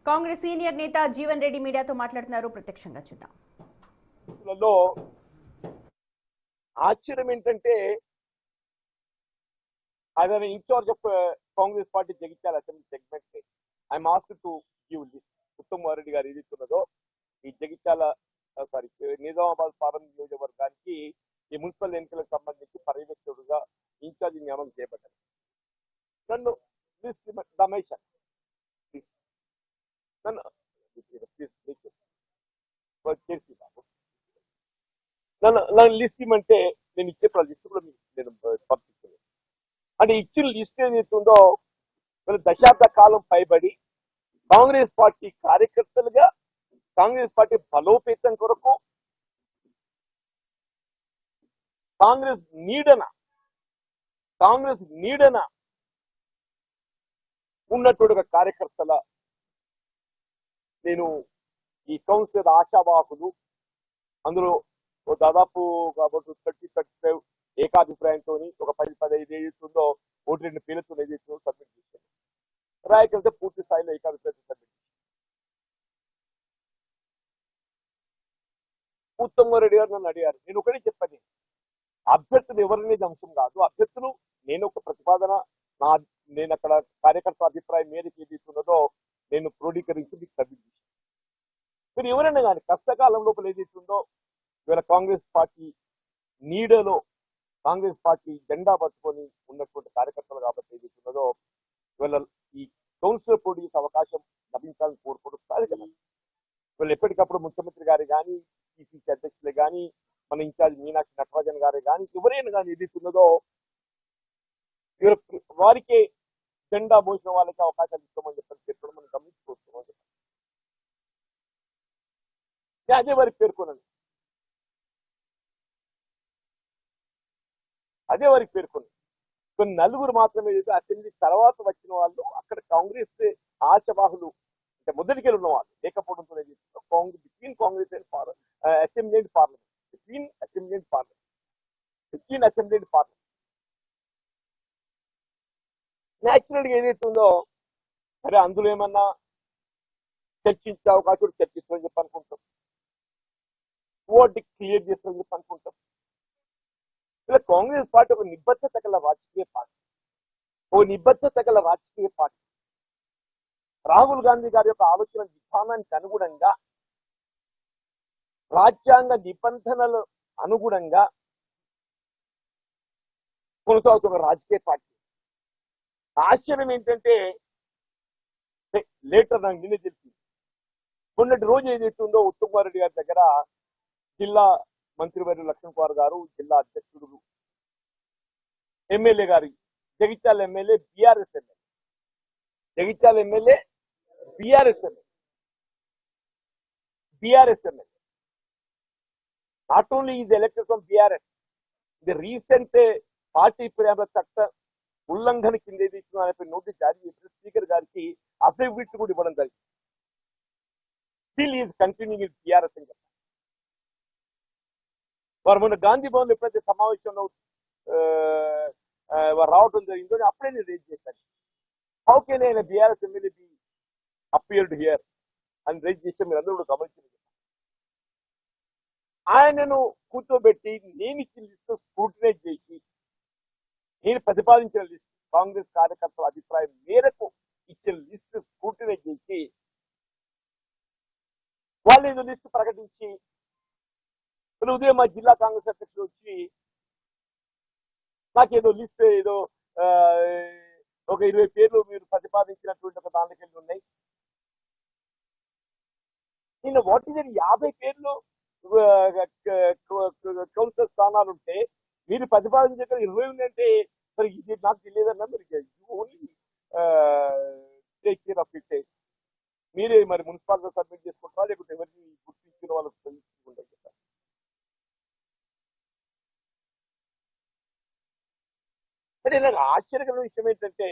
Congress senior నేత జీవన్ రెడ్డి మీడియాతో మాట్లాడుతున్నారు. ప్రత్యక్షంగా చూద్దాం. ఆశ్చర్యం ఏంటంటే as an in charge of Congress party Jagitala Assembly segment, I am asked to give list. Uttam Reddy గారు ఏదైతున్నదో ఈ జగిత్యాల నిజామాబాద్ పార్లమెంట్ నియోజకవర్గానికి ఈ మున్సిపల్ ఎన్నికలకు సంబంధించి పర్యవేక్షకుడుగా ఇన్ఛార్జి నియామకం చేయబడ్డారు. నన్ను నన్ను లిస్ట్ ఇమ్మంటే నేను ఇచ్చే లిస్ట్ కూడా నేను పంపిస్తున్నాను. అంటే ఇచ్చిన లిస్ట్ ఏదైతుందో దశాబ్ద కాలం పైబడి కాంగ్రెస్ పార్టీ కార్యకర్తలుగా కాంగ్రెస్ పార్టీ బలోపేతం కొరకు కాంగ్రెస్ నీడన ఉన్నటువంటి కార్యకర్తల నేను ఈ కౌన్సిలర్ ఆశావాహులు అందులో దాదాపు కాబట్టి 30-35 ఏకాభిప్రాయంతో ఒక 10-15 ఏదైతుందో 1-2 పేర్లతో ఏదైతుందో సబ్మిట్ చేశాను. రాయకలితే పూర్తి స్థాయిలో ఏకాభిప్రాయం సబ్మిట్ చేశాను. ఉత్తమ్ రెడ్డి గారు నన్ను అడిగారు. నేను ఒకటే చెప్పండి, అభ్యర్థులు ఎవరనేది అంశం కాదు. అభ్యర్థులు నేను ఒక ప్రతిపాదన నేను అక్కడ కార్యకర్త అభిప్రాయం మేరకు ఏదైతున్నదో నేను క్రోడీకరించి మీకు సబ్మిట్ చేశాను. మీరు ఎవరైనా కానీ కష్టకాలం లోపల ఏదైతుందో ఇవాళ కాంగ్రెస్ పార్టీ నీడలో కాంగ్రెస్ పార్టీ జెండా పట్టుకొని ఉన్నటువంటి కార్యకర్తలు కాబట్టి ఏదైతున్నదో ఇవాళ ఈ కౌన్సిలర్ పోటీ అవకాశం లభించాలని కోరుకుంటున్నారు కదా. వీళ్ళు ఎప్పటికప్పుడు ముఖ్యమంత్రి గారు కానీ పిసిసి అధ్యక్షులే కానీ మన ఇన్ఛార్జ్ మీనాక్షి నటరాజన్ గారే కానీ ఎవరైనా కానీ ఏదైతున్నదో వారికే జెండా మోసిన వాళ్ళకి అవకాశాలు ఇస్తామని చెప్పడం మనం గమనించుకోవచ్చు. అదే వారికి పేర్కొన్నాను. కొన్ని నలుగురు మాత్రమే అసెంబ్లీ తర్వాత వచ్చిన వాళ్ళు అక్కడ కాంగ్రెస్ ఆశావాహులు అంటే మొదటికెళ్ళి ఉన్న వాళ్ళు లేకపోవడంతో between Congress and assembly and parliament natural గా ఏదైతుందో సరే అందులో ఏమన్నా చర్చించే అవకాశం చర్చిస్తామని చెప్పి అనుకుంటాం, ఓటు క్లియర్ చేస్తామని చెప్పి అనుకుంటాం. ఇలా కాంగ్రెస్ పార్టీ ఒక నిబద్ధత గల రాజకీయ పార్టీ రాహుల్ గాంధీ గారి యొక్క ఆలోచన విధానానికి అనుగుణంగా రాజ్యాంగ నిబంధనలు అనుగుణంగా కొనసాగుతున్న రాజకీయ పార్టీ. ఆశ్చర్యం ఏంటంటే లేటర్ నాకు నిన్నే తెలిసింది. మొన్నటి రోజు ఏదైతుందో ఉత్తమ్ రెడ్డి గారి దగ్గర జిల్లా మంత్రివర్యులు లక్ష్మణ్ కుమార్ గారు, జిల్లా అధ్యక్షుడు ఎమ్మెల్యే గారి Jagtial MLA BRS MLA not only is elected from BRS, the recent party ప్రేమ చట్ట ఉల్లంఘన కింద ఏదైతే నోటీస్ జారీ చేసిన స్పీకర్ గారికి అఫిడవిట్ కూడా ఇవ్వడం జరిగింది. Still is continuing in BRS అని చెప్పారు. వారు మొన్న గాంధీ భవన్ ఎప్పుడైతే సమావేశంలో వారు రావడం జరిగిందో అప్పుడే నేను రేజ్ చేశాను. హౌ కెన్ ఆయన BRS MLA be appeared here అని రేజ్ చేస్తే మీరు అందరూ కూడా గమనించారు. ఆయనను కూర్చోబెట్టి నేను ఇచ్చిన లిస్టు స్క్రూటినైజ్ చేసి నేను ప్రతిపాదించిన లిస్ట్ కాంగ్రెస్ కార్యకర్తల అభిప్రాయం మేరకు ఇచ్చిన లిస్టు స్క్రూటినైజ్ చేసి వాళ్ళు ఏదో లిస్టు ప్రకటించి ఉదయం మా జిల్లా కాంగ్రెస్ అధ్యక్షుడు వచ్చి నాకేదో లిస్ట్ ఏదో ఒక 20 పేర్లు మీరు ప్రతిపాదించినటువంటి ఒక దానికెళ్ళి ఉన్నాయి. నిన్న వాటి 50 పేర్లు కౌన్సిలర్ స్థానాలు ఉంటే మీరు ప్రతిపాదించే 20 ఉందంటే మరి ఇది నాకు తెలియదన్నా మీరు only take care of it. మీరే మరి మున్సిపాలిటీ సబ్మిట్ చేసుకుంటారా లేకపోతే ఎవరిని గుర్తించిన వాళ్ళకి చదివించుకుంటారు. అంటే నాకు ఆశ్చర్యకరమైన విషయం ఏంటంటే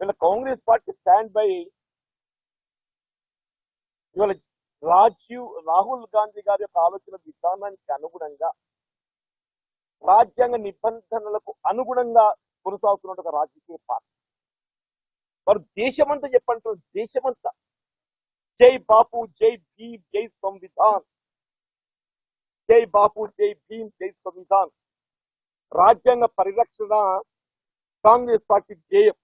వీళ్ళ కాంగ్రెస్ పార్టీ స్టాండ్ బై ఇవాళ రాహుల్ గాంధీ గారి యొక్క ఆలోచన విధానానికి అనుగుణంగా రాజ్యాంగ నిబంధనలకు అనుగుణంగా కొనసాగుతున్న రాజకీయ పార్టీ. వారు దేశమంతా చెప్పంటారు, దేశమంతా జై బాపు, జై భీమ్, జై సంవిధాన్. జై బాపు, జై భీమ్, జై సంవిధాన్. రాజ్యాంగ పరిరక్షణ కాంగ్రెస్ పార్టీ ధ్యేయం.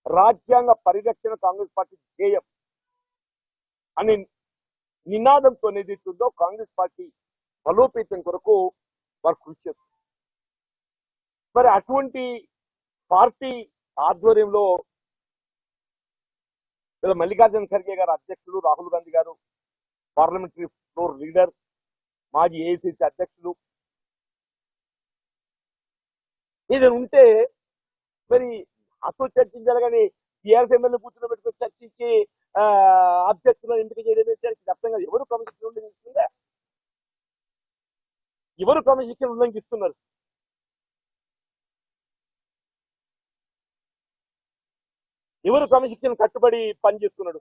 రాజ్యాంగ పరిరక్షణ కాంగ్రెస్ పార్టీ ధ్యేయం అని నినాదంతో ఏదైతుందో కాంగ్రెస్ పార్టీ బలోపేతం కొరకు వారు కృషి చేస్తారు. మరి అటువంటి పార్టీ ఆధ్వర్యంలో మల్లికార్జున ఖర్గే గారు అధ్యక్షులు, రాహుల్ గాంధీ గారు పార్లమెంటరీ ఫ్లోర్ లీడర్, మాజీ ఏఐసిసి అధ్యక్షులు, ఏదైనా ఉంటే మరి అసలు చర్చించాలి కానీ టీఆర్ఎస్ ఎమ్మెల్యే కూర్చుని పెట్టుకుని చర్చించి అభ్యర్థులను ఎంపిక చేయడం అర్థం కాదు. ఎవరు క్రమశిక్షణ ఉల్లంఘిస్తుందా? ఎవరు క్రమశిక్షణ ఉల్లంఘిస్తున్నారు? ఎవరు క్రమశిక్షణ కట్టుబడి పనిచేస్తున్నాడు?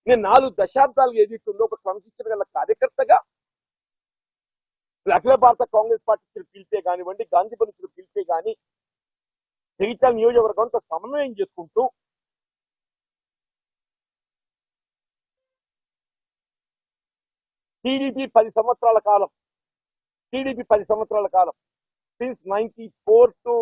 నేను 4 దశాబ్దాలు ఏదైతుందో ఒక క్రమశిక్షణ గల కార్యకర్తగా అఖిల భారత కాంగ్రెస్ పార్టీ పిలిపే కానివ్వండి, గాంధీ బంధువులు పిలిపే కానీ జగిత్యాల నియోజకవర్గంతో సమన్వయం చేసుకుంటూ టీడీపీ 10 సంవత్సరాల కాలం since 94 to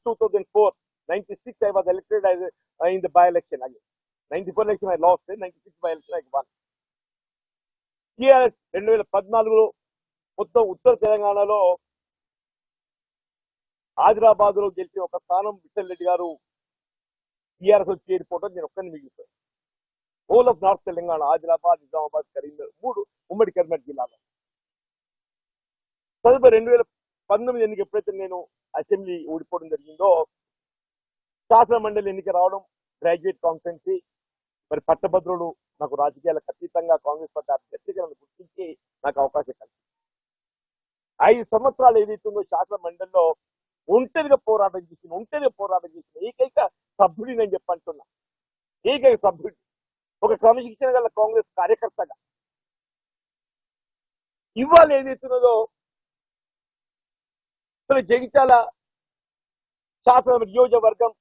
2004. 96 I was elected as in the by-election again. 94 election I lost, 96 by-election I won. TRS 2014లో మొత్తం ఉత్తర తెలంగాణలో ఆదిలాబాద్ లో గెలిచి ఒక స్థానం విఠల్ రెడ్డి గారు టీఆర్ఎస్ వచ్చి చేరిపోవడం నేను ఒక్కరిని మిగిలిపోయాను. Whole of north Telangana, Adilabad, Nizamabad, Karimnagar 3 ఉమ్మడి కరీంనగర్ జిల్లాలో. తదుపరి 2019 ఎన్నిక ఎప్పుడైతే నేను అసెంబ్లీ ఓడిపోవడం జరిగిందో, శాసన మండలి ఎన్నిక రావడం, గ్రాడ్యుయేట్ కాన్ఫరెన్సీ, మరి పట్టభద్రులు నాకు రాజకీయాలకు అతీతంగా కాంగ్రెస్ పార్టీ అభ్యర్థిగా గుర్తించి నాకు అవకాశం కలిగింది. 5 సంవత్సరాలు ఏదైతుందో శాసన మండలిలో ఒంటరిగా పోరాటం చేసిన ఏకైక సభ్యుడి నేను చెప్పంటున్నా. ఏకైక సభ్యుడి, ఒక క్రమశిక్షణ గల కాంగ్రెస్ కార్యకర్తగా. ఇవాళ ఏదైతున్నదో జగిత్యాల శాసన నియోజకవర్గం,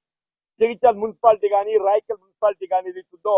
జగిత్యాల మున్సిపాలిటీ కానీ, రాయకల్ మున్సిపాలిటీ కానీ ఏదైతుందో